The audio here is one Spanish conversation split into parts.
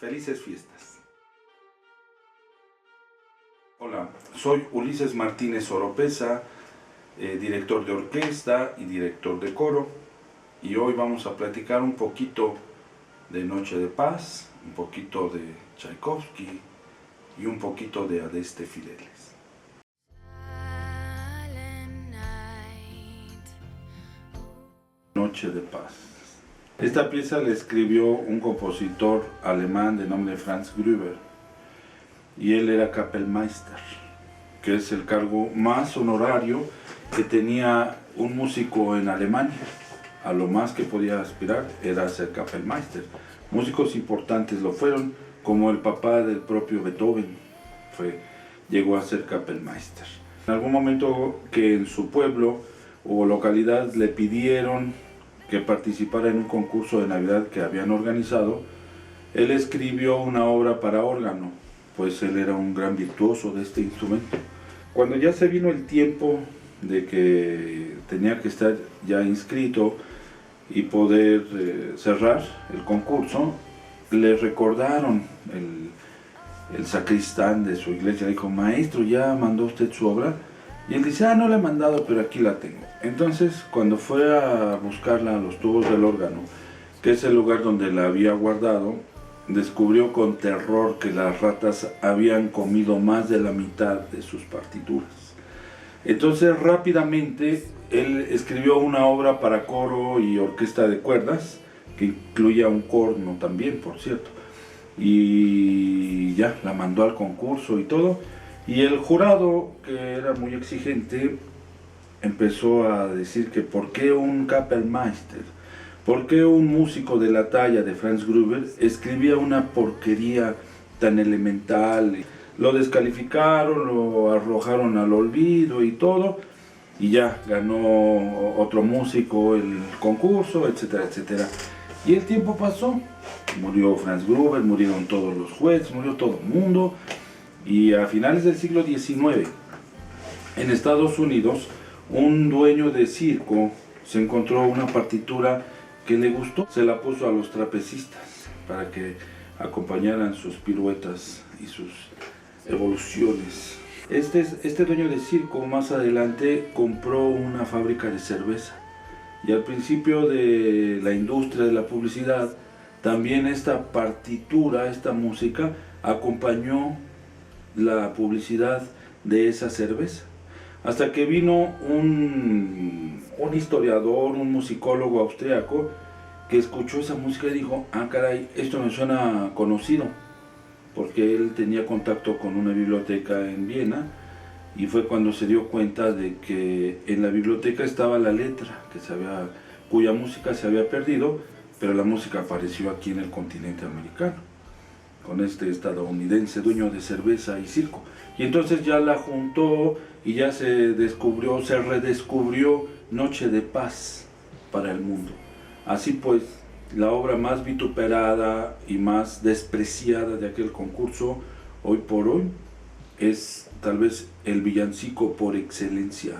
Felices fiestas. Hola, soy Ulises Martínez Oropesa, director de orquesta y director de coro, y hoy vamos a platicar un poquito de Noche de Paz, un poquito de Tchaikovsky y un poquito de Adeste Fideles. Noche de Paz. Esta pieza la escribió un compositor alemán de nombre Franz Gruber, y él era Kapellmeister, que es el cargo más honorario que tenía un músico en Alemania. A lo más que podía aspirar era ser Kapellmeister. Músicos importantes lo fueron, como el papá del propio Beethoven llegó a ser Kapellmeister. En algún momento que en su pueblo o localidad le pidieron que participara en un concurso de Navidad que habían organizado, él escribió una obra para órgano, pues él era un gran virtuoso de este instrumento. Cuando ya se vino el tiempo de que tenía que estar ya inscrito y poder cerrar el concurso, le recordaron el sacristán de su iglesia, dijo: maestro, ¿ya mandó usted su obra? Y él dice: no la he mandado, pero aquí la tengo. Entonces, cuando fue a buscarla a los tubos del órgano, que es el lugar donde la había guardado, descubrió con terror que las ratas habían comido más de la mitad de sus partituras. Entonces, rápidamente, él escribió una obra para coro y orquesta de cuerdas, que incluía un corno también, por cierto, y ya, la mandó al concurso y todo. Y el jurado, que era muy exigente, empezó a decir que por qué un Kapellmeister, por qué un músico de la talla de Franz Gruber escribía una porquería tan elemental. Lo descalificaron, lo arrojaron al olvido y todo, y ya ganó otro músico el concurso, etcétera, etcétera. Y el tiempo pasó, murió Franz Gruber, murieron todos los jueces, murió todo el mundo. Y a finales del siglo XIX, en Estados Unidos, un dueño de circo se encontró una partitura que le gustó. Se la puso a los trapecistas para que acompañaran sus piruetas y sus evoluciones. Este dueño de circo más adelante compró una fábrica de cerveza. Y al principio de la industria de la publicidad, también esta partitura, esta música, acompañó la publicidad de esa cerveza, hasta que vino un historiador, un musicólogo austriaco, que escuchó esa música y dijo: caray, esto me suena conocido, porque él tenía contacto con una biblioteca en Viena, y fue cuando se dio cuenta de que en la biblioteca estaba la letra, cuya música se había perdido, pero la música apareció aquí en el continente americano, con este estadounidense dueño de cerveza y circo. Y entonces ya la juntó y ya se redescubrió Noche de Paz para el mundo. Así pues, la obra más vituperada y más despreciada de aquel concurso, hoy por hoy, es tal vez el villancico por excelencia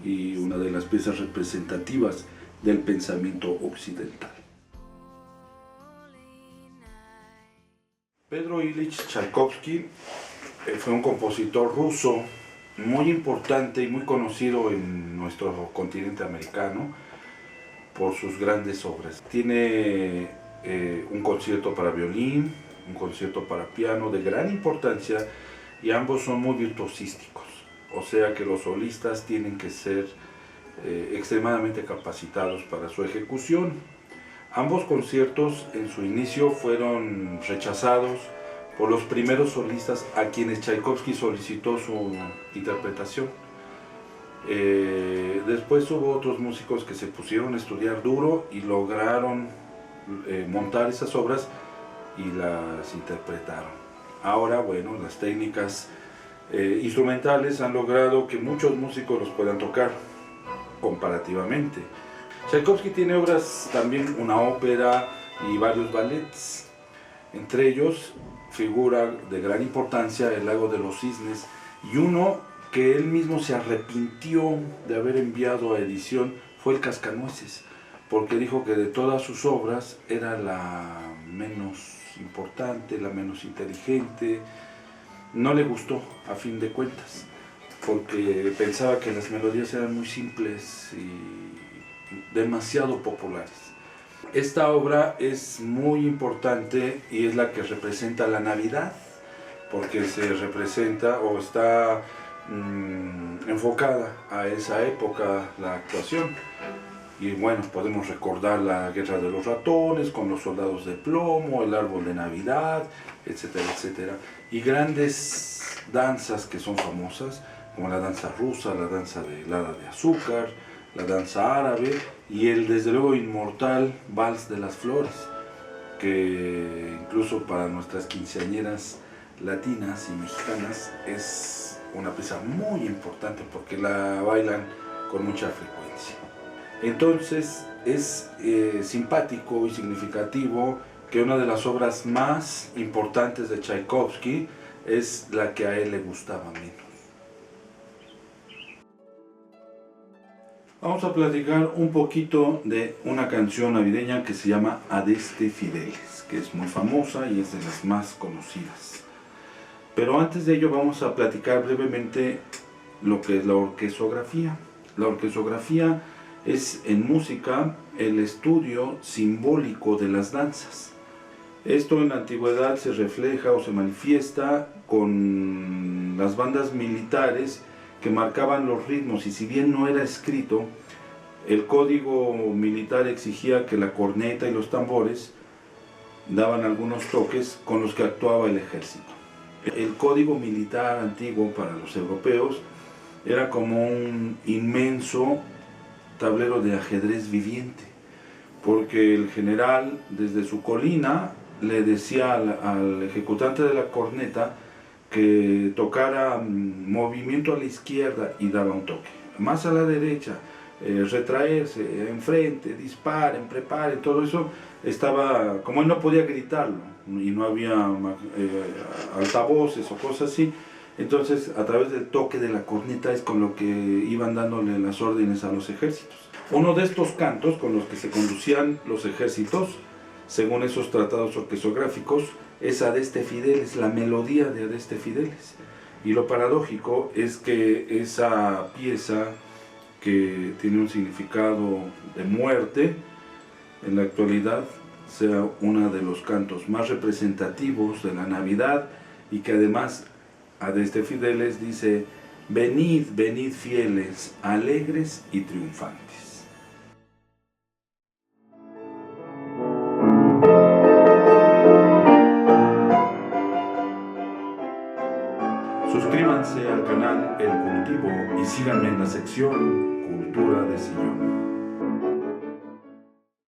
y una de las piezas representativas del pensamiento occidental. Pedro Ilich Tchaikovsky fue un compositor ruso muy importante y muy conocido en nuestro continente americano por sus grandes obras. Tiene un concierto para violín, un concierto para piano de gran importancia, y ambos son muy virtuosísticos, o sea que los solistas tienen que ser extremadamente capacitados para su ejecución. Ambos conciertos en su inicio fueron rechazados por los primeros solistas a quienes Tchaikovsky solicitó su interpretación. Después hubo otros músicos que se pusieron a estudiar duro y lograron montar esas obras y las interpretaron. Ahora, bueno, las técnicas instrumentales han logrado que muchos músicos los puedan tocar comparativamente. Tchaikovsky tiene obras también, una ópera y varios ballets. Entre ellos figura de gran importancia El Lago de los Cisnes, y uno que él mismo se arrepintió de haber enviado a edición fue El Cascanueces, porque dijo que de todas sus obras era la menos importante, la menos inteligente. No le gustó, a fin de cuentas, porque pensaba que las melodías eran muy simples y demasiado populares. Esta obra es muy importante y es la que representa la Navidad, porque se representa o está enfocada a esa época la actuación. Y bueno, podemos recordar la Guerra de los Ratones con los soldados de plomo, el árbol de Navidad, etcétera, etcétera. Y grandes danzas que son famosas, como la danza rusa, la danza de helada de azúcar, la danza árabe y el desde luego inmortal Vals de las Flores, que incluso para nuestras quinceañeras latinas y mexicanas es una pieza muy importante porque la bailan con mucha frecuencia. Entonces es simpático y significativo que una de las obras más importantes de Tchaikovsky es la que a él le gustaba menos. Vamos a platicar un poquito de una canción navideña que se llama Adeste Fideles, que es muy famosa y es de las más conocidas. Pero antes de ello vamos a platicar brevemente lo que es la orquesografía. La orquesografía es en música el estudio simbólico de las danzas. Esto en la antigüedad se refleja o se manifiesta con las bandas militares que marcaban los ritmos, y si bien no era escrito, el código militar exigía que la corneta y los tambores daban algunos toques con los que actuaba el ejército. El código militar antiguo para los europeos era como un inmenso tablero de ajedrez viviente, porque el general desde su colina le decía al ejecutante de la corneta que tocara movimiento a la izquierda y daba un toque, más a la derecha, retraerse, enfrente, disparen, preparen, todo eso estaba, como él no podía gritarlo y no había altavoces o cosas así, entonces a través del toque de la corneta es con lo que iban dándole las órdenes a los ejércitos. Uno de estos cantos con los que se conducían los ejércitos, según esos tratados orquesográficos, es Adeste Fideles, la melodía de Adeste Fideles. Y lo paradójico es que esa pieza, que tiene un significado de muerte, en la actualidad sea uno de los cantos más representativos de la Navidad, y que además Adeste Fideles dice: venid, venid fieles, alegres y triunfantes. Suscríbanse al canal El Cultivo y síganme en la sección Cultura de Sillón.